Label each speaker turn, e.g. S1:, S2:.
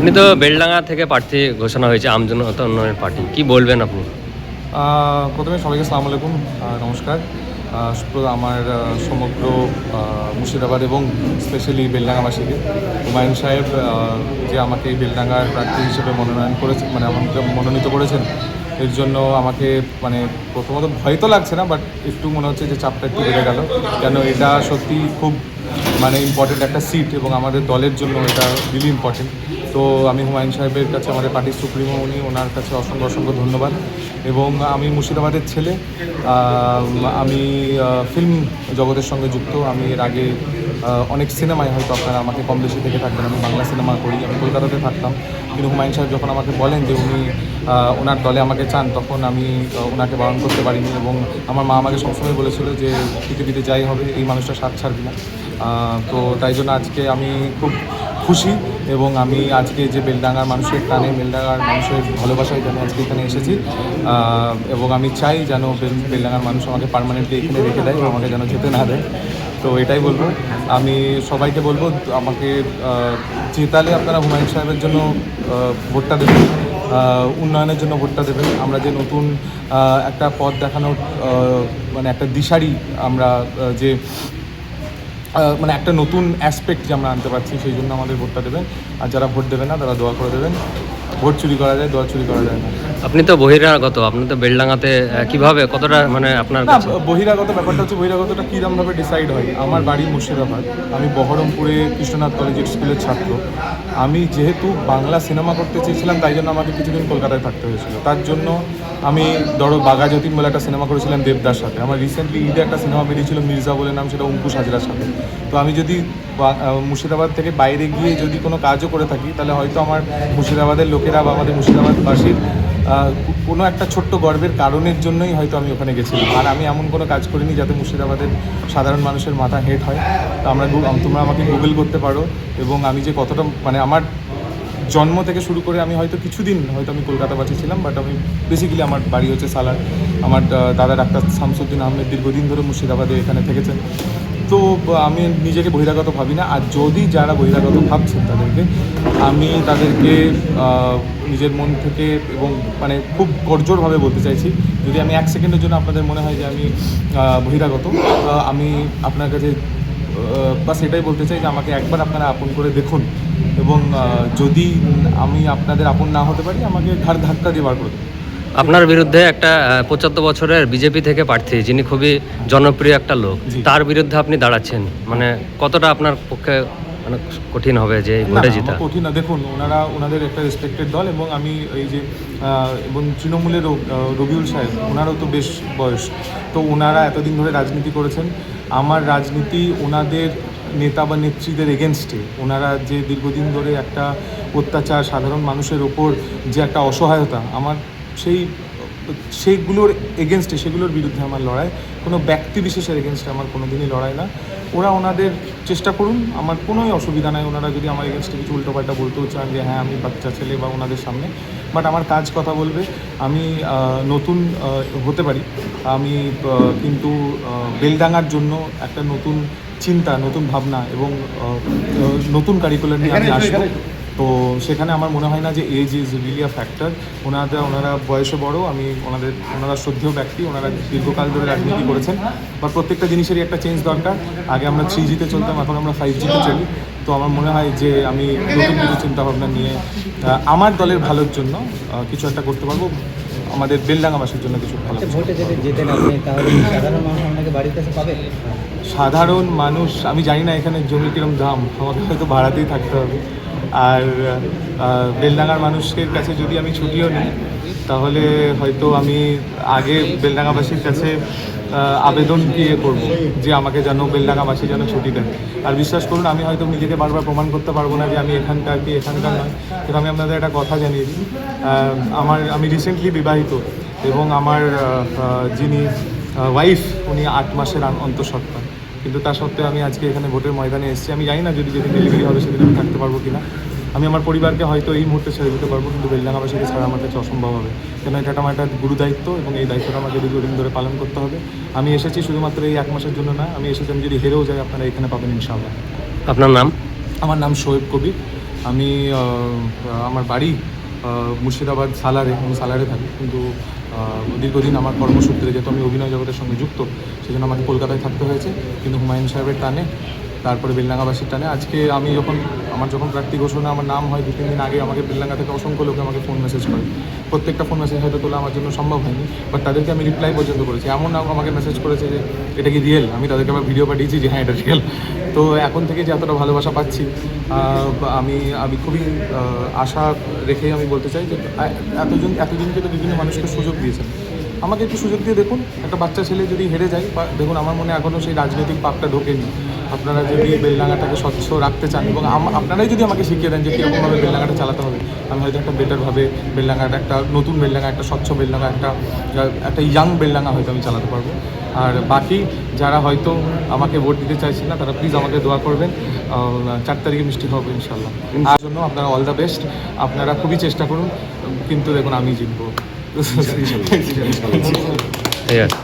S1: আপনি তো বেলডাঙ্গা থেকে প্রার্থী ঘোষণা হয়েছে আমজনতা উন্নয়ন পার্টি, কি বলবেন আপনি?
S2: প্রথমে সবাইকে আসসালামু আলাইকুম, নমস্কার। আমার সমগ্র মুর্শিদাবাদ এবং স্পেশালি বেলডাঙ্গাবাসীকে হুমায়ুন সাহেব যে আমাকে এই বেলডাঙ্গার প্রার্থী হিসেবে মনোনয়ন করেছে, মানে আমাকে মনোনীত করেছেন, এর জন্য আমাকে মানে প্রথমত ভয় তো লাগছে না, বাট একটু মনে হচ্ছে যে চাপটা একটু বেড়ে গেল, কেন এটা সত্যি খুব মানে ইম্পর্টেন্ট একটা সিট এবং আমাদের দলের জন্য এটা রিলি ইম্পর্টেন্ট। তো আমি হুমায়ুন সাহেবের কাছে, আমাদের পার্টির সুপ্রিমো উনি, ওনার কাছে অসংখ্য অসংখ্য ধন্যবাদ। এবং আমি মুর্শিদাবাদের ছেলে, আমি ফিল্ম জগতের সঙ্গে যুক্ত। আমি এর আগে অনেক সিনেমায়, হয়তো আপনারা আমাকে কম বেশি থেকে থাকবেন, আমি বাংলা সিনেমা করি, আমি কলকাতাতে থাকতাম। কিন্তু হুমায়ুন সাহেব যখন আমাকে বলেন যে উনি ওনার দলে আমাকে চান, তখন আমি ওনাকে বারণ করতে পারিনি। এবং আমার মা আমাকে সবসময় বলেছিল যে পৃথিবীতে যাই হবে, এই মানুষটা সাথ ছাড়বি না। তো তাই জন্য আজকে আমি খুব খুশি, এবং আমি আজকে যে বেলডাঙ্গার মানুষের টানে, বেলডাঙ্গার মানুষের ভালোবাসায় যেন আজকে এখানে এসেছি, এবং আমি চাই যেন বেলডাঙ্গার মানুষ আমাকে পার্মানেন্টলি এখানে রেখে দেয়, আমাকে যেন যেতে না দেয়। তো এটাই বলবো। আমি সবাইকে বলবো আমাকে জেতালে আপনারা হুমায়ুন সাহেবের জন্য ভোটটা দেবেন, উন্নয়নের জন্য ভোটটা দেবেন। আমরা যে নতুন একটা পথ দেখানোর মানে একটা দিশারি, আমরা যে মানে একটা নতুন অ্যাসপেক্ট যে আমরা আনতে পারছি, সেই জন্য আমাদের ভোটটা দেবেন। আর যারা ভোট দেবে না তারা দোয়া করে দেবেন। ভোট চুরি করা যায়, দোয়া চুরি করা যায় না।
S1: আপনি তো বহিরাগত, আপনি তো বেলডাঙ্গাতে কিভাবে কতটা মানে আপনার
S2: না,
S1: কাছে?
S2: বহিরাগত ব্যাপারটা হচ্ছে, বহিরাগতটা কীরকমভাবে ডিসাইড হয়। আমার বাড়ি মুর্শিদাবাদ, আমি বহরমপুরে কৃষ্ণনাথ কলেজের স্কুলের ছাত্র। আমি যেহেতু বাংলা সিনেমা করতে চেয়েছিলাম, তাই জন্য আমাকে কিছুদিন কলকাতায় থাকতে হয়েছিল। তার জন্য আমি ধরো বাঘা যতীন বলে একটা সিনেমা করেছিলাম দেবদার সাথে। আমার রিসেন্টলি ঈদে একটা সিনেমা বেরিয়েছিল মির্জা বলে নাম, সেটা অঙ্কুশ হাজরার সাথে। তো আমি যদি মুর্শিদাবাদ থেকে বাইরে গিয়ে যদি কোনো কাজও করে থাকি, তাহলে হয়তো আমার মুর্শিদাবাদের লোকেরা বা আমাদের মুর্শিদাবাদবাসীর কোনো একটা ছোট্ট গর্বের কারণের জন্যই হয়তো আমি ওখানে গেছিলাম। আর আমি এমন কোনো কাজ করিনি যাতে মুর্শিদাবাদের সাধারণ মানুষের মাথা হেট হয়। তো তোমরা আমাকে গুগল করতে পারো, এবং আমি যে কতটা মানে আমার জন্ম থেকে শুরু করে আমি হয়তো কিছুদিন হয়তো আমি কলকাতাবাসী ছিলাম, বাট আমি বেসিক্যালি আমার বাড়ি হচ্ছে সালার। আমার দাদা ডাক্তার শামসুদ্দিন আহমেদ দীর্ঘদিন ধরে মুর্শিদাবাদে এখানে থেকেছেন। তো আমি নিজেকে বহিরাগত ভাবি না। আর যদি যারা বহিরাগত ভাবছেন তাদেরকে নিজের মন থেকে এবং মানে খুব করজোড়ভাবে বলতে চাইছি, যদি আমি এক সেকেন্ডের জন্য আপনাদের মনে হয় যে আমি বহিরাগত, আমি আপনার কাছে বাস এটাই বলতে চাই যে আমাকে একবার আপনারা আপন করে দেখুন, এবং যদি আমি আপনাদের আপন না হতে পারি, আমাকে ঘাড় ধাক্কা দিয়ে বার করে দেবেন।
S1: আপনার বিরুদ্ধে একটা ৭৫ বছরের বিজেপি থেকে প্রার্থী, যিনি খুবই জনপ্রিয় একটা লোক, তার বিরুদ্ধে আপনি দাঁড়াচ্ছেন, মানে কতটা আপনার পক্ষে মানে কঠিন হবে যে ভোটে জিতা?
S2: কঠিন না, দেখুন ওনাদের একটা রেসপেক্টেড দল, এবং আমি এই যে এবং তৃণমূলের রবিউল সাহেব, ওনারও তো বেশ বয়স, তো ওনারা এতদিন ধরে রাজনীতি করেছেন। আমার রাজনীতি ওনাদের নেতা বা নেত্রীদের এগেনস্টে, ওনারা যে দীর্ঘদিন ধরে একটা অত্যাচার, সাধারণ মানুষের ওপর যে একটা অসহায়তা, আমার সেইগুলোর এগেনস্টে, সেগুলোর বিরুদ্ধে আমার লড়াই। কোনো ব্যক্তি বিশেষের এগেনস্টে আমার কোনো দিনই লড়াই না। ওরা ওনাদের চেষ্টা করুন, আমার কোনোই অসুবিধা নাই। ওনারা যদি আমার এগেনস্টে কিছু উল্টোপাল্টা বলতেও চান যে হ্যাঁ আমি বাচ্চা ছেলে বা ওনাদের সামনে, বাট আমার কাজ কথা বলবে। আমি নতুন হতে পারি, আমি কিন্তু বেলডাঙ্গার জন্য একটা নতুন চিন্তা, নতুন ভাবনা এবং নতুন কারিকুলার নিয়ে আমি আসবো। তো সেখানে আমার মনে হয় না যে age is really a factor. ওনারা বয়সে বড়, ওনারা শ্রদ্ধেয় ব্যক্তি, ওনারা দীর্ঘকাল ধরে রাজনীতি করেছেন। বা প্রত্যেকটা জিনিসেরই একটা চেঞ্জ দরকার। আগে আমরা 3Gতে চলতাম, এখন আমরা 5Gতে চলি। তো আমার মনে হয় যে আমি নতুন কিছু চিন্তাভাবনা নিয়ে আমার দলের ভালোর জন্য কিছু একটা করতে পারবো, আমাদের বেলডাঙ্গাবাসীর জন্য কিছু ভালো।
S3: ভোটে যদি জেতেন আপনি, তাহলে সাধারণ মানুষ আপনাকে বাড়িতে এসে পাবে?
S2: সাধারণ মানুষ, আমি জানি না এখানে জমির কিরম দাম, আমাকে হয়তো ভাড়াতেই থাকতে হবে। আর বেলডাঙ্গার মানুষের কাছে যদি আমি ছুটিও নিই, তাহলে হয়তো আমি আগে বেলডাঙ্গাবাসীর কাছে আবেদন দিয়ে করবো যে আমাকে যেন বেলডাঙ্গাবাসী যেন ছুটি দেন। আর বিশ্বাস করুন, আমি হয়তো নিজেকে বারবার প্রমাণ করতে পারবো না যে আমি এখানকার নয়, কিন্তু আমি আপনাদের একটা কথা জানিয়ে দিই। আমি রিসেন্টলি বিবাহিত, এবং আমার যিনি ওয়াইফ, উনি 8 মাসের অন্তঃসত্ত্বা। কিন্তু তা সত্ত্বেও আমি আজকে এখানে ভোটের ময়দানে এসেছি। আমি জানি না যেদিন ডেলিভারি হবে সেদিন আমি থাকতে পারবো কিনা। আমি আমার পরিবারকে হয়তো এই মুহূর্তে ছেড়ে দিতে পারবো, কিন্তু বেলডাঙ্গাবাসীকে ছাড়া আমার কাছে অসম্ভব হবে। কেন এটা আমার একটা গুরু দায়িত্ব, এবং এই দায়িত্বটা আমাকে দীর্ঘদিন ধরে পালন করতে হবে। আমি এসেছি শুধুমাত্র এই 1 মাসের জন্য না, আমি যদি হেরেও যাই, আপনারা এখানে পাবেন ইনশাআল্লাহ।
S1: আপনার নাম?
S2: আমার নাম শোয়েব কবির, আমি আমার বাড়ি মুর্শিদাবাদ সালারে, আমি সালারে থাকি, কিন্তু দীর্ঘদিন আমার কর্মসূত্রে যেহেতু আমি অভিনয় জগতের সঙ্গে যুক্ত, সেই জন্য আমাকে কলকাতায় থাকতে হয়েছে। কিন্তু হুমায়ুন সাহেবের টানে, তারপরে বেলডাঙ্গাবাসীর টানে আজকে আমি যখন প্রার্থী ঘোষণা আমার নাম হয় 2-3 দিন আগে, আমাকে বেলডাঙ্গা থেকে অসংখ্য লোকে আমাকে ফোন মেসেজ করে। প্রত্যেকটা ফোন মেসেজ হয়তো তোলা আমার জন্য সম্ভব হয়নি, বাট তাদেরকে আমি রিপ্লাই পর্যন্ত করেছি। এমন আমাকে মেসেজ করেছে যে এটা কি রিয়েল, আমি তাদেরকে আবার ভিডিও পাঠিয়েছি যে হ্যাঁ এটা রিয়েল। তো এখন থেকে যে এতটা ভালোবাসা পাচ্ছি, আমি খুবই আশা রেখেই আমি বলতে চাই যে এতজনকে তো বিভিন্ন মানুষকে সুযোগ দিয়েছেন, আমাকে একটু সুযোগ দিয়ে দেখুন। একটা বাচ্চা ছেলে যদি হেরে যায়, বা দেখুন আমার মনে এখনও সেই রাজনৈতিক পাপটা ঢোকেনি। আপনারা যদি বেলডাঙ্গাটাকে স্বচ্ছ রাখতে চান এবং আপনারাই যদি আমাকে শিখিয়ে দেন যে কীরকমভাবে বেলডাঙ্গাটা চালাতে হবে, আমি হয়তো একটা বেটারভাবে বেলডাঙ্গাটা, একটা নতুন বেলডাঙ্গা, একটা স্বচ্ছ বেলডাঙ্গা, একটা ইয়াং বেলডাঙ্গা হয়তো আমি চালাতে পারবো। আর বাকি যারা হয়তো আমাকে ভোট দিতে চাইছেন না, তারা প্লিজ আমাকে দোয়া করবেন। 4 তারিখে মিষ্টি হবে ইনশাল্লাহ। তার জন্য আপনারা অল দ্য বেস্ট, আপনারা খুবই চেষ্টা করুন, কিন্তু দেখুন আমি জিতবো।
S1: ঠিক আছে।